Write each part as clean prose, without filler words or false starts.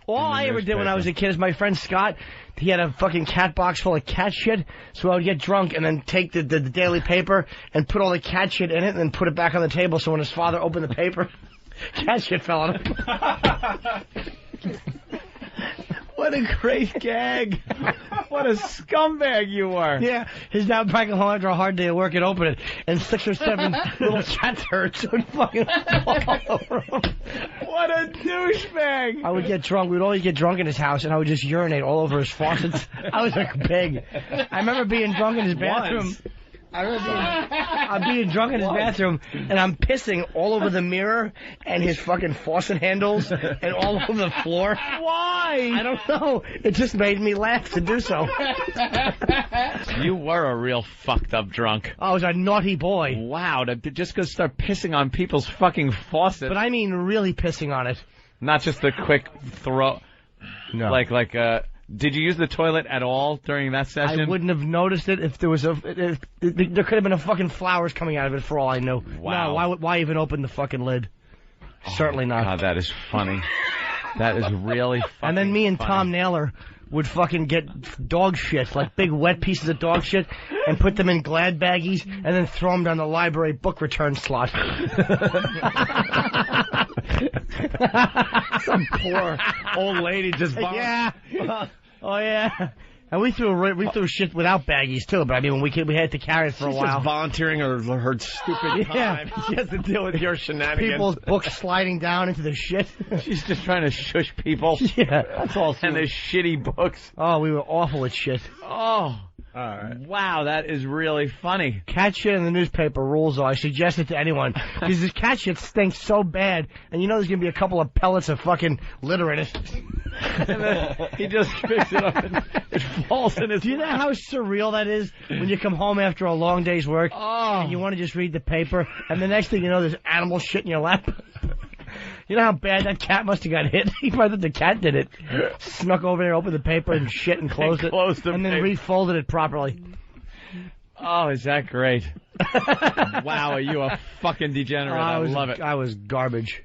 All I ever did when I was a kid is my friend Scott, he had a fucking cat box full of cat shit, so I would get drunk and then take the daily paper and put all the cat shit in it and then put it back on the table so when his father opened the paper, cat shit fell on him. What a great gag. What a scumbag you are. Yeah, his dad would probably go home after a hard day of work and open it, and 6 or 7 little cat turds would fucking fall all over him. What a douchebag. I would get drunk. We'd always get drunk in his house, and I would just urinate all over his faucets. I was like big. I remember being drunk in his bathroom. I remember being drunk in his bathroom, and I'm pissing all over the mirror and his fucking faucet handles and all over the floor. Why? I don't know. It just made me laugh to do so. You were a real fucked up drunk. I was a naughty boy. Wow, just go start pissing on people's fucking faucets. But I mean really pissing on it. Not just a quick throw. No. Did you use the toilet at all during that session? I wouldn't have noticed it if there was there could have been a fucking flowers coming out of it for all I knew. Wow. No, why even open the fucking lid? Certainly not. God, that is funny. That is really funny. And then me and Tom Naylor would fucking get dog shit, like big wet pieces of dog shit, and put them in Glad baggies, and then throw them down the library book return slot. Some poor old lady just yeah. Oh yeah. And we threw shit without baggies too, but I mean we had to carry it for a while. Just volunteering her stupid time. She has to deal with your shenanigans. People's books sliding down into the shit. She's just trying to shush people. Yeah, that's all. And their shitty books. Oh, we were awful at shit. Oh. All right. Wow, that is really funny. Cat shit in the newspaper rules, though. I suggest it to anyone. Because this cat shit stinks so bad, and you know there's going to be a couple of pellets of fucking litter in it. And then he just picks it up and it falls in his Do you know how surreal that is when you come home after a long day's work and you want to just read the paper, and the next thing you know there's animal shit in your lap? You know how bad that cat must have got hit? He probably thought the cat did it. Snuck over there, opened the paper and shit and closed it. And then refolded it properly. Oh, is that great? Wow, are you a fucking degenerate? I love it. I was garbage.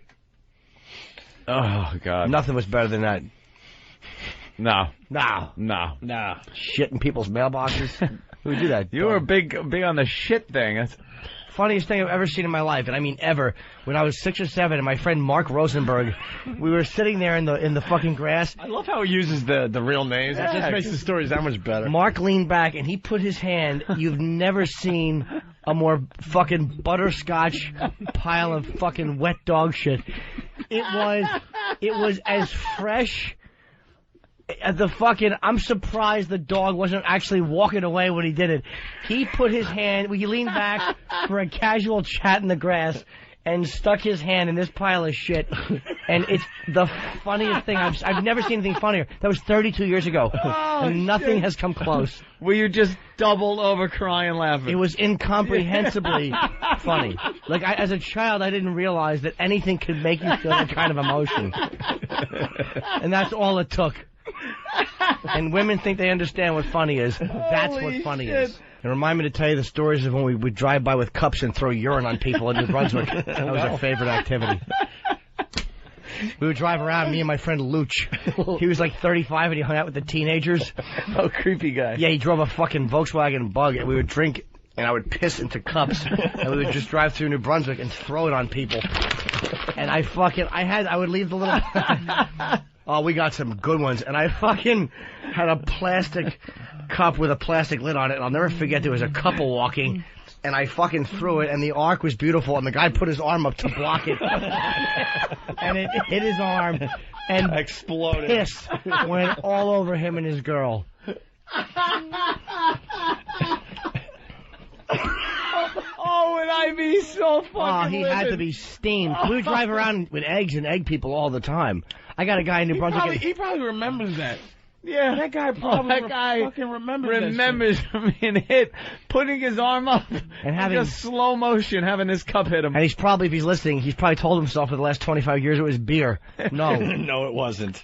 Oh, God. Nothing was better than that. No. No. Shit in people's mailboxes. Who would do that? You were big on the shit thing. That's funniest thing I've ever seen in my life, and I mean ever. When I was 6 or 7, and my friend Mark Rosenberg, we were sitting there in the fucking grass. I love how he uses the real names. It just makes the stories that much better. Mark leaned back, and he put his hand. You've never seen a more fucking butterscotch pile of fucking wet dog shit. It was as fresh. I'm surprised the dog wasn't actually walking away when he did it. He put his hand, he leaned back for a casual chat in the grass and stuck his hand in this pile of shit. And it's the funniest thing. I've never seen anything funnier. That was 32 years ago. And nothing has come close. Were you just doubled over crying laughing? It was incomprehensibly funny. Like, as a child, I didn't realize that anything could make you feel that kind of emotion. And that's all it took. And women think they understand what funny is. That's what funny is. And remind me to tell you the stories of when we would drive by with cups and throw urine on people in New Brunswick. That was our favorite activity. We would drive around, me and my friend Luch. He was like 35 and he hung out with the teenagers. Oh, creepy guy. Yeah, he drove a fucking Volkswagen Bug, and we would drink, and I would piss into cups, and we would just drive through New Brunswick and throw it on people. And I would leave the little... Oh, we got some good ones. And I fucking had a plastic cup with a plastic lid on it. And I'll never forget there was a couple walking. And I fucking threw it. And the arc was beautiful. And the guy put his arm up to block it. And it hit his arm. And exploded. Piss went all over him and his girl. Oh, would I be so fucking Oh, he had to be steamed. We would drive around with eggs and egg people all the time. I got a guy in New Brunswick. He probably remembers that. Yeah, that guy probably fucking remembers being hit, putting his arm up, and having just slow motion, having his cup hit him. And he's probably, if he's listening, he's probably told himself for the last 25 years it was beer. No. No, it wasn't.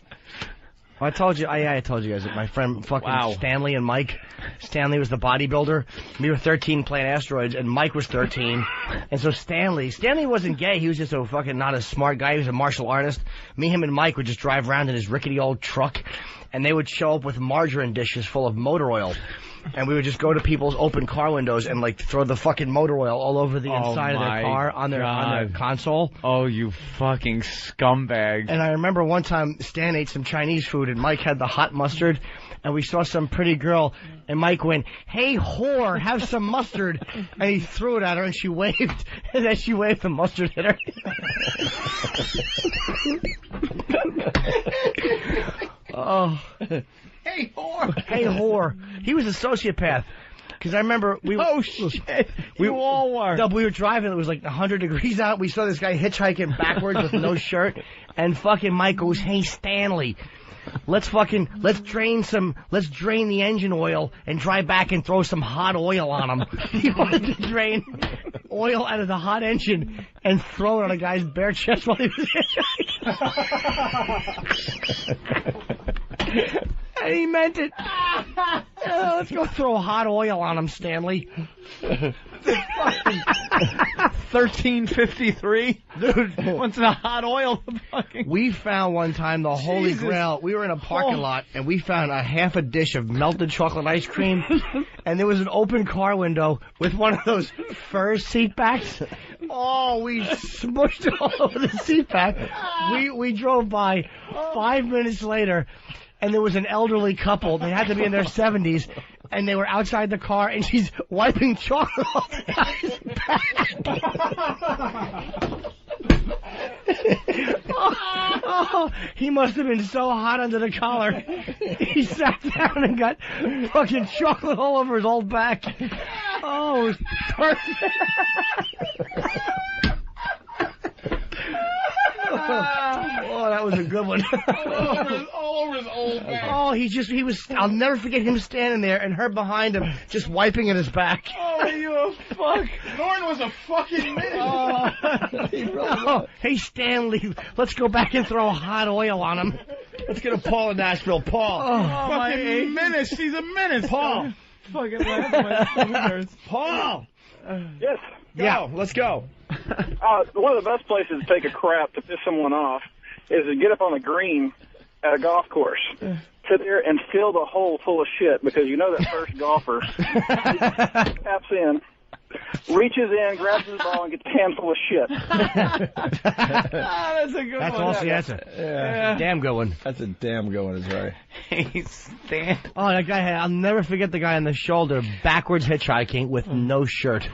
I told you. I told you guys that my friend fucking Stanley and Mike. Stanley was the bodybuilder. We were 13 playing asteroids, and Mike was 13. And so Stanley wasn't gay. He was just a fucking not a smart guy. He was a martial artist. Me, him, and Mike would just drive around in his rickety old truck, and they would show up with margarine dishes full of motor oil. And we would just go to people's open car windows and like throw the fucking motor oil all over the inside of their car on their console. Oh, you fucking scumbag. And I remember one time Stan ate some Chinese food and Mike had the hot mustard, and we saw some pretty girl and Mike went, "Hey whore, have some mustard." And he threw it at her and she waved, and then she waved the mustard at her. Oh. Hey, whore! Hey, whore. He was a sociopath. Because I remember we were... Oh, shit. You all were. We were driving. It was like 100 degrees out. We saw this guy hitchhiking backwards with no shirt. And fucking Mike goes, "Hey, Stanley, let's drain the engine oil and drive back and throw some hot oil on him." He wanted to drain oil out of the hot engine and throw it on a guy's bare chest while he was hitchhiking. And he meant it. Let's go throw hot oil on him, Stanley. 1353? Dude, what's the hot oil? We found one time the Holy Grail. We were in a parking lot, and we found a half a dish of melted chocolate ice cream, and there was an open car window with one of those fur seat backs. Oh, we smushed it all over the seat back. We drove by 5 minutes later, and there was an elderly couple. They had to be in their 70s, and they were outside the car, and she's wiping chocolate off the guy's back. He must have been so hot under the collar. He sat down and got fucking chocolate all over his old back. Oh, it was perfect. Oh, that was a good one. all over his old back. Oh, he was, I'll never forget him standing there and her behind him just wiping at his back. Oh, you a fuck. Norton was a fucking minute. Hey, Stanley, let's go back and throw hot oil on him. Let's get a Paul in Nashville. Paul. Fucking menace. He's a menace. Paul. Fucking laugh. Paul. Yes. Go. Let's go. One of the best places to take a crap to piss someone off is to get up on a green at a golf course. Sit there and fill the hole full of shit, because you know that first golfer taps in, reaches in, grabs his ball, and gets a handful of shit. That's a good one. That's also the answer. Yeah. Damn good one. That's a damn good one, is right. Hey, Stan. Oh, that guy had, I'll never forget the guy on the shoulder, backwards hitchhiking with no shirt.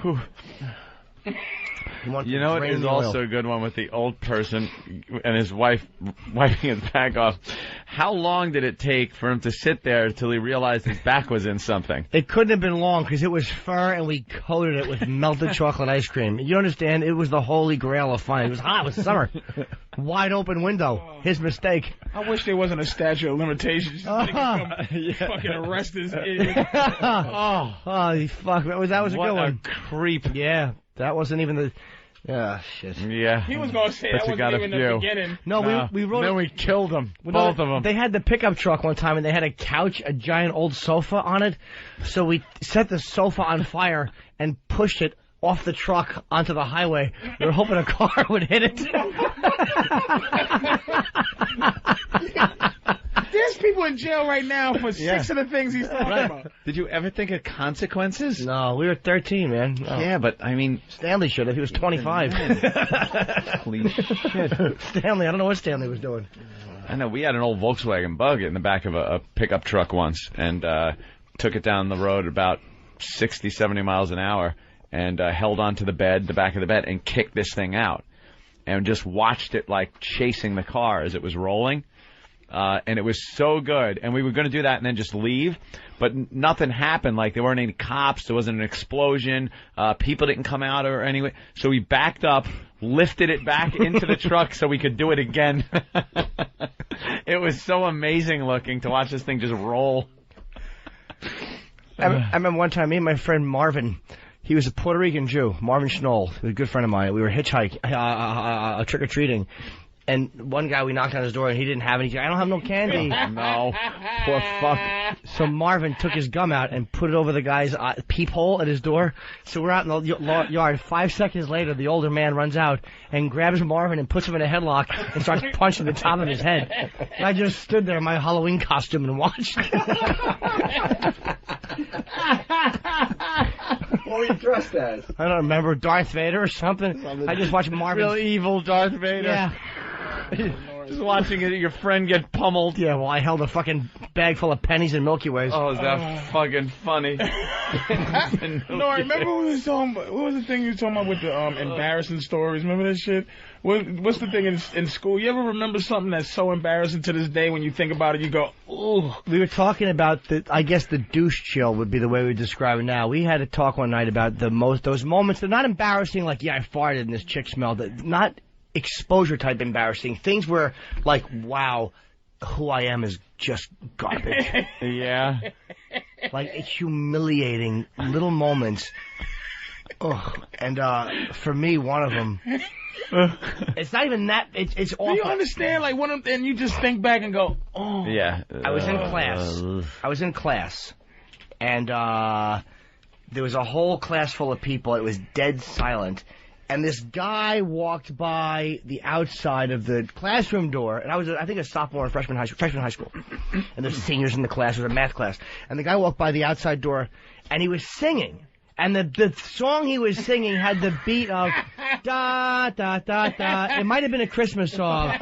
You know what is also a good one with the old person and his wife wiping his back off? How long did it take for him to sit there until he realized his back was in something? It couldn't have been long because it was fur and we coated it with melted chocolate ice cream. You understand? It was the holy grail of fun. It was hot. It was summer. Wide open window. His mistake. I wish there wasn't a statute of limitations. They could come fucking arrest this idiot. Fuck. That was a good one. What a creep. Yeah. That wasn't even the... shit. Yeah. He was going to say that wasn't even the beginning. No, we wrote... Then we killed them. Both of them. They had the pickup truck one time, and they had a couch, a giant old sofa on it. So we set the sofa on fire and pushed it off the truck onto the highway. We were hoping a car would hit it. There's people in jail right now for 6 of the things he's talking about. Did you ever think of consequences? No, we were 13, man. No. Yeah, but I mean... Stanley should have. He was 25. Holy shit. Stanley, I don't know what Stanley was doing. I know, we had an old Volkswagen Bug in the back of a pickup truck once, and took it down the road about 60, 70 miles an hour, and held onto the back of the bed, and kicked this thing out. And just watched it, like, chasing the car as it was rolling. And it was so good. And we were going to do that and then just leave. But nothing happened. Like, there weren't any cops. There wasn't an explosion. People didn't come out or anyway. So we backed up, lifted it back into the truck so we could do it again. It was so amazing looking to watch this thing just roll. I remember one time, me and my friend Marvin, he was a Puerto Rican Jew, Marvin Schnoll, he was a good friend of mine. We were hitchhiking, trick-or-treating. And one guy, we knocked on his door, and he didn't have any. I don't have no candy. No. Poor fuck. So Marvin took his gum out and put it over the guy's peephole at his door. So we're out in the yard. 5 seconds later, the older man runs out and grabs Marvin and puts him in a headlock and starts punching the top of his head. And I just stood there in my Halloween costume and watched. What were you dressed as? I don't remember, Darth Vader or something. I just watched Marvin. Real evil Darth Vader. Yeah. Just watching your friend get pummeled. Yeah, well, I held a fucking bag full of pennies and Milky Ways. Oh, is that fucking funny? No, I remember what we was talking about. What was the thing you were talking about with the embarrassing stories? Remember that shit? What's the thing in school? You ever remember something that's so embarrassing to this day when you think about it, you go, ooh. We were talking about I guess the douche chill would be the way we describe it now. We had a talk one night about those moments. They're not embarrassing like, yeah, I farted and this chick smelled it. Not exposure type embarrassing. Things where, like, wow, who I am is just garbage. Yeah. Like, humiliating little moments. Oh, and for me, one of them. It's not even that. It's awful. Do you understand? Like one of them, and you just think back and go, oh. Yeah. I was in class. And there was a whole class full of people. It was dead silent. And this guy walked by the outside of the classroom door, and I think a sophomore or freshman high school. And there's seniors in the class. It was a math class. And the guy walked by the outside door, and he was singing. And the song he was singing had the beat of da da da da. It might have been a Christmas song,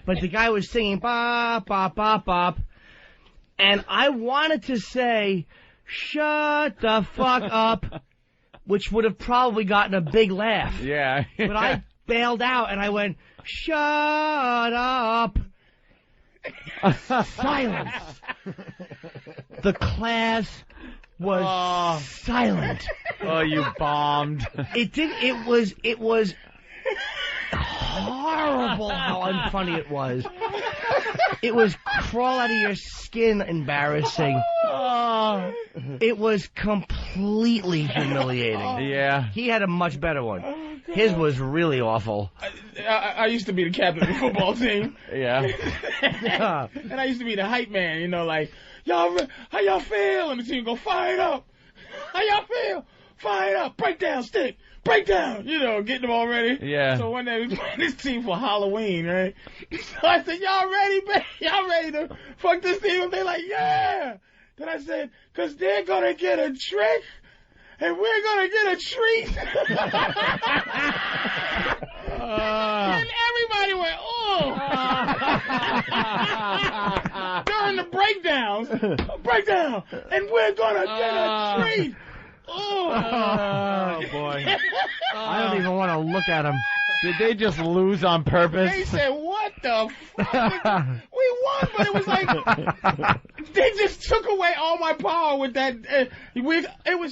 but the guy was singing bop bop bop bop. And I wanted to say, "Shut the fuck up," which would have probably gotten a big laugh. Yeah. But I bailed out and I went, "Shut up." Silence. The class was silent. Oh, you bombed. It was horrible how unfunny it was. It was crawl out of your skin embarrassing. It was completely humiliating. Yeah. He had a much better one. His was really awful. I used to be the captain of the football team. Yeah. And I used to be the hype man, you know, like, y'all, how y'all feel? And the team go, fire it up. How y'all feel? Fire it up. Break down, stick. Break down. You know, getting them all ready. Yeah. So one day we was playing this team for Halloween, right? So I said, y'all ready, man? Y'all ready to fuck this team? And they like, yeah. Then I said, because they're going to get a trick. And we're going to get a treat. And everybody went, oh. During the breakdown, and we're going to get a treat. Oh, boy. I don't even want to look at him. Did they just lose on purpose? They said, what the fuck? We won, but it was like, they just took away all my power with that.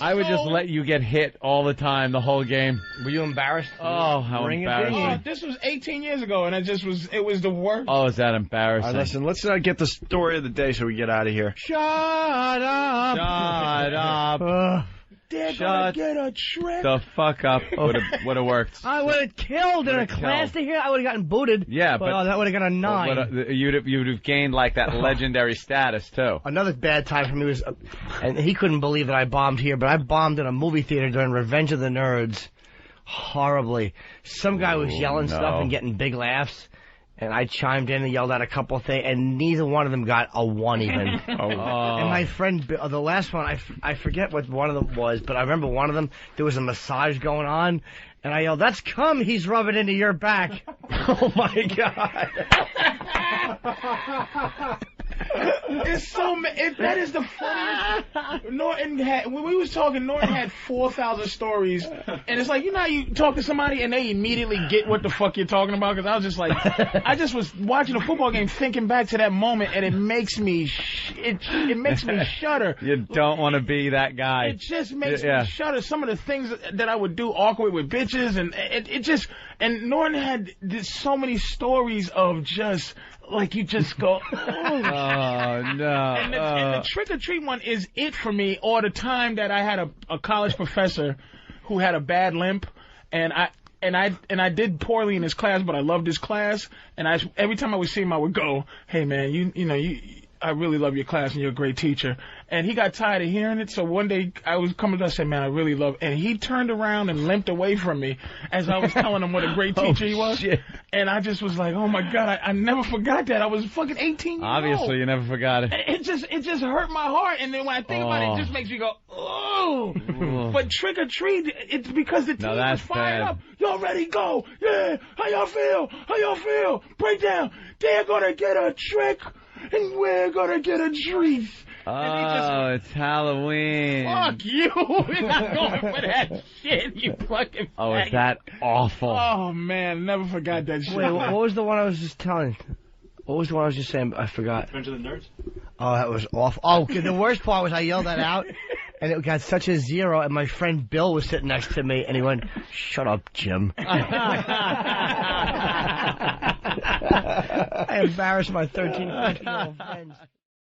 I would just let you get hit all the time, the whole game. Were you embarrassed? Oh, how embarrassing. This was 18 years ago, and it was the worst. Oh, is that embarrassing? All right, listen, let's get the story of the day so we get out of here. Shut up. Shut up. They're gonna get a trick. The fuck up. Would have worked. I would have killed in a class to hear. I would have gotten booted. Yeah, but that would have got a 9. You'd have gained like that legendary status too. Another bad time for me was, and he couldn't believe that I bombed here, but I bombed in a movie theater during Revenge of the Nerds, horribly. Some guy was yelling stuff and getting big laughs. And I chimed in and yelled out a couple of things, and neither one of them got a 1 even. And my friend, the last one, I forget what one of them was, but I remember one of them, there was a massage going on, and I yelled, "That's cum he's rubbing into your back." Oh, my God. That is the funniest. Norton when we was talking, Norton had 4,000 stories, and it's like, you know how you talk to somebody and they immediately get what the fuck you're talking about? Because I was just like, I just was watching a football game thinking back to that moment, and it makes me it makes me shudder. You don't want to be that guy. It just makes me shudder. Some of the things that I would do awkward with bitches, and and Norton had so many stories of just, like, you just go, oh, no. And the trick-or-treat one is it for me, or the time that I had a college professor who had a bad limp, and And I did poorly in his class, but I loved his class. And every time I would see him, I would go, "Hey man, I really love your class and you're a great teacher." And he got tired of hearing it, so one day I was coming to him and said, "Man, I really love," and he turned around and limped away from me as I was telling him what a great teacher he was. Shit. And I just was like, "Oh my God, I never forgot that. I was fucking 18 years old." Obviously, you never forgot it. It just hurt my heart, and then when I think about it, it just makes me go, "Oh." But trick or treat, it's because the team was fired up. Y'all ready? Go! Yeah. How y'all feel? How y'all feel? Break down. They're gonna get a trick, and we're gonna get a treat. Oh, it's Halloween. Fuck you! We're not going for that shit, you fucking Oh, faggot. is that awful? Oh man, never forgot that shit. Wait, what was the one I was just telling? What was the one I was just saying? I forgot. Revenge of the Nerds? Oh, that was awful. Oh, the worst part was I yelled that out, and it got such a zero, and my friend Bill was sitting next to me, and he went, "Shut up, Jim." I embarrassed my 13-year-old friends.